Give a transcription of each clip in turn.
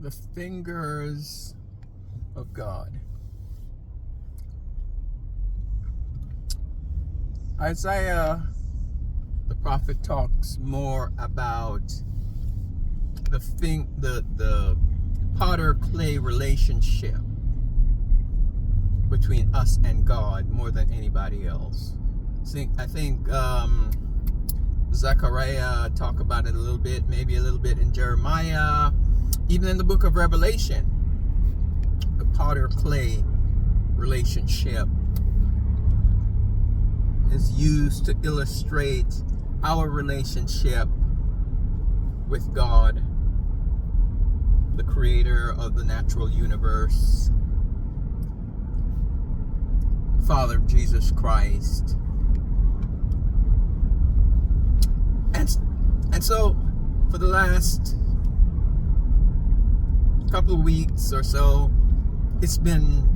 The fingers of God. Isaiah, the prophet, talks more about the potter clay relationship between us and God more than anybody else. I think Zechariah talk about it a little bit, maybe a little bit in Jeremiah, even in the book of Revelation. The potter clay relationship is used to illustrate our relationship with God, the creator of the natural universe, Father of Jesus Christ. And so for the last couple of weeks or so, it's been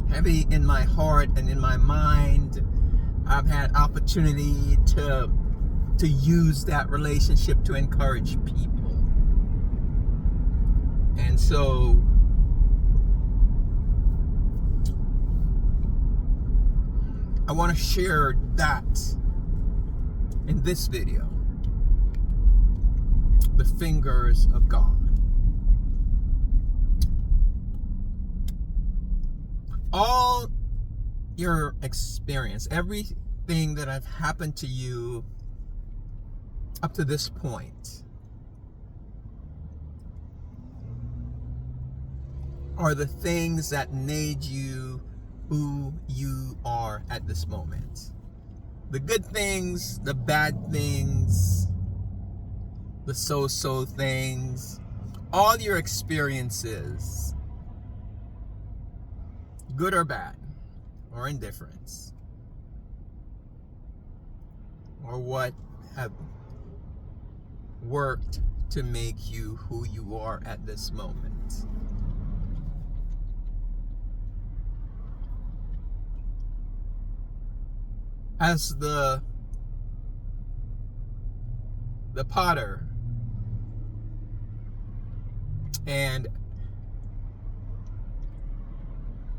heavy in my heart and in my mind. I've had opportunity to use that relationship to encourage people. And so I want to share that in this video. The fingers of God. All your experience, everything that have happened to you up to this point, are the things that made you who you are at this moment. The good things, the bad things, the so-so things, all your experiences, good or bad, or indifference, or what have worked to make you who you are at this moment. As the potter, and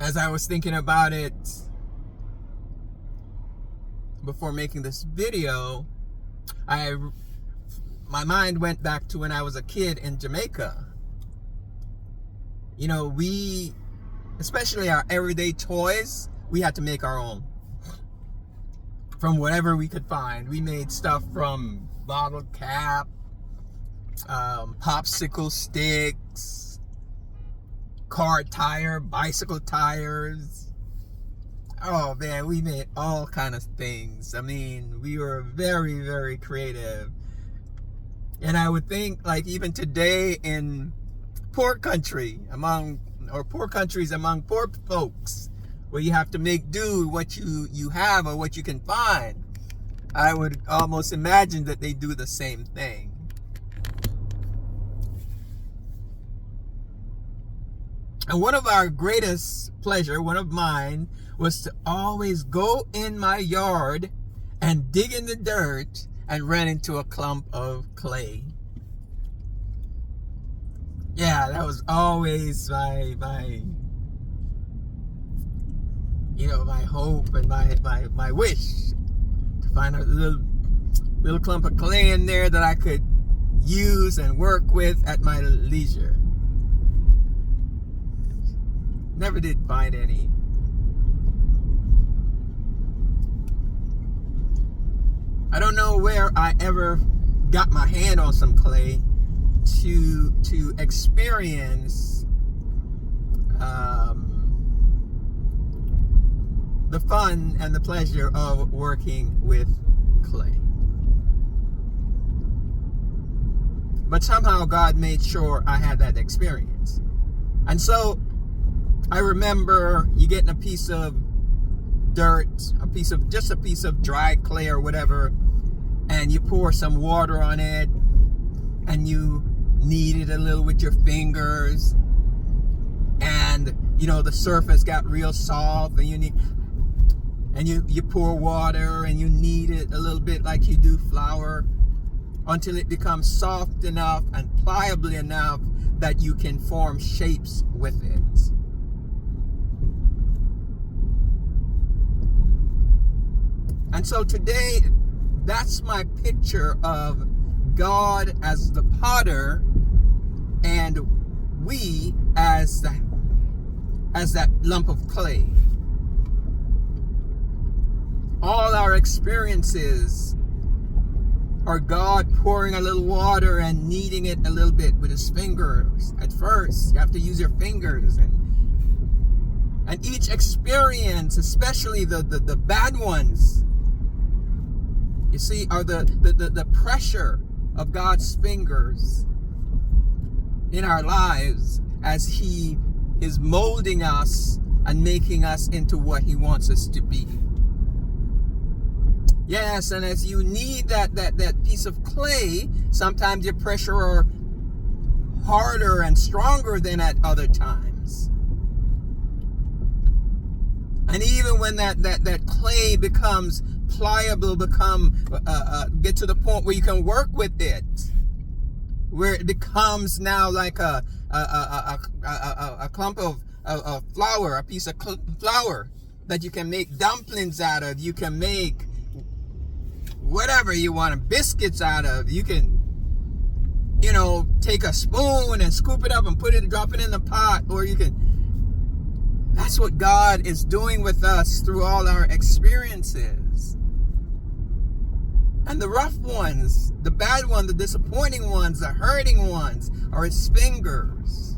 as I was thinking about it before making this video, my mind went back to when I was a kid in Jamaica. You know, we, especially our everyday toys, we had to make our own. From whatever we could find. We made stuff from bottle cap, popsicle sticks, car tire, bicycle tires. Oh man, we made all kind of things. I mean, we were very, very creative. And I would think, like, even today in poor countries among poor folks, where you have to make do what you have or what you can find, I would almost imagine that they do the same thing. And one of our greatest pleasure, one of mine, was to always go in my yard and dig in the dirt and run into a clump of clay. Yeah, that was always my you know, my hope and my wish to find a little clump of clay in there that I could use and work with at my leisure. Never did find any. I don't know where I ever got my hand on some clay to experience the fun and the pleasure of working with clay. But somehow God made sure I had that experience. And so I remember you getting a piece of dirt, just a piece of dry clay or whatever, and you pour some water on it and you knead it a little with your fingers, and you know the surface got real soft, and you pour water and you knead it a little bit like you do flour until it becomes soft enough and pliable enough that you can form shapes with it. And so today, that's my picture of God as the potter and we as that lump of clay. All our experiences are God pouring a little water and kneading it a little bit with his fingers. At first, you have to use your fingers. And each experience, especially the bad ones, you see, are the pressure of God's fingers in our lives as he is molding us and making us into what he wants us to be. Yes, and as you need that piece of clay, sometimes your pressure are harder and stronger than at other times. And even when that clay becomes pliable, get to the point where you can work with it, where it becomes now like a clump of flour, a piece of flour that you can make dumplings out of, you can make whatever you want, biscuits out of. You can, take a spoon and scoop it up and drop it in the pot, or you can. That's what God is doing with us through all our experiences. And the rough ones, the bad ones, the disappointing ones, the hurting ones are his fingers.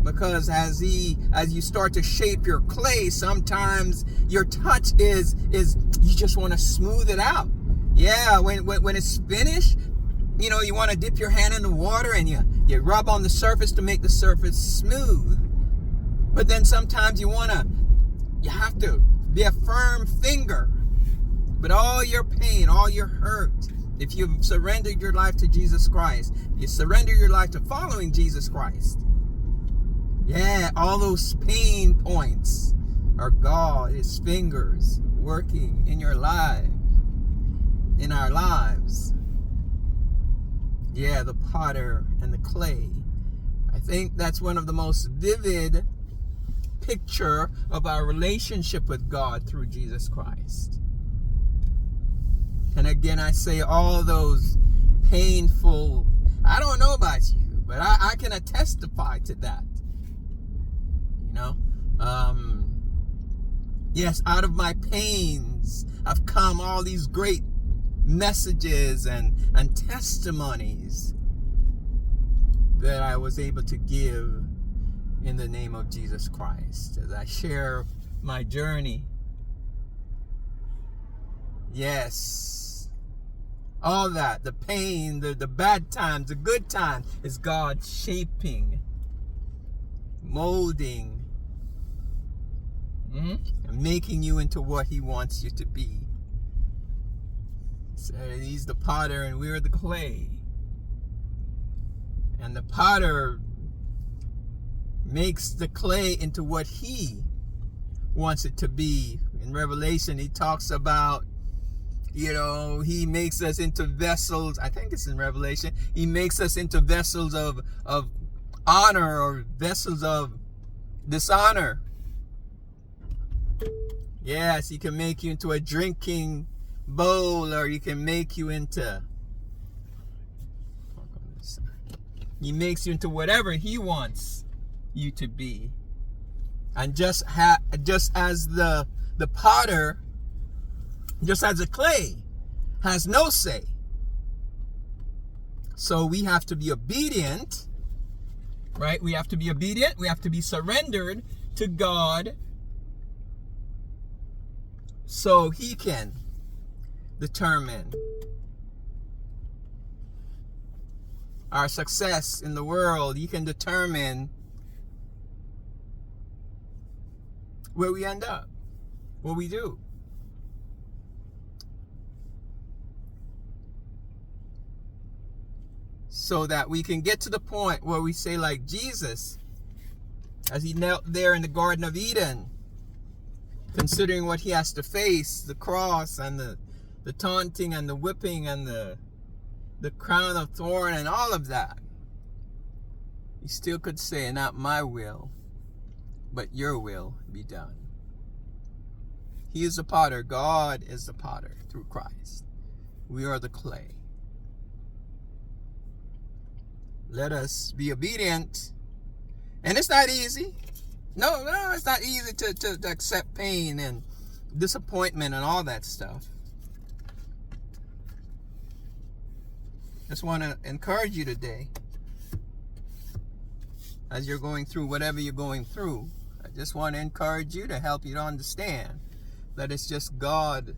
Because as you start to shape your clay, sometimes your touch is you just want to smooth it out. Yeah, when it's finished, you want to dip your hand in the water and you rub on the surface to make the surface smooth. But then sometimes you have to be a firm finger. But all your pain, all your hurt, if you've surrendered your life to Jesus Christ, you surrender your life to following Jesus Christ. Yeah, all those pain points are God, his fingers working in your life, in our lives. Yeah, the potter and the clay. I think that's one of the most vivid picture of our relationship with God through Jesus Christ. And again, I say all those painful, I don't know about you, but I can testify to that. Yes, out of my pains have come all these great messages and testimonies that I was able to give in the name of Jesus Christ as I share my journey. Yes, all that, the pain, the bad times, the good times, is God shaping, molding, and making you into what he wants you to be. So he's the potter and we're the clay. And the potter makes the clay into what he wants it to be. In Revelation, he talks about, he makes us into vessels. I think it's in Revelation. He makes us into vessels of honor or vessels of dishonor. Yes, he can make you into a drinking bowl, or he can make you into, he makes you into whatever he wants you to be. And just as the potter, just as the clay has no say, so we have to be obedient, right? We have to be obedient. We have to be surrendered to God so he can determine our success in the world. He can determine where we end up, what we do. So that we can get to the point where we say, like Jesus, as he knelt there in the Garden of Eden, considering what he has to face, the cross and the taunting and the whipping and the crown of thorn and all of that. You still could say, not my will, but your will be done. He is the potter. God is the potter through Christ. We are the clay. Let us be obedient. And it's not easy. No, it's not easy to accept pain and disappointment and all that stuff. Just want to encourage you today, as you're going through whatever you're going through. I just want to encourage you to help you to understand that it's just God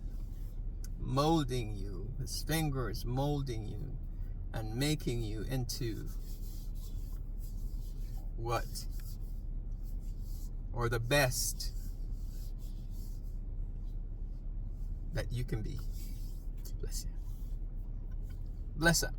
molding you. His finger is molding you and making you into what? Or the best that you can be. Bless you. Bless up.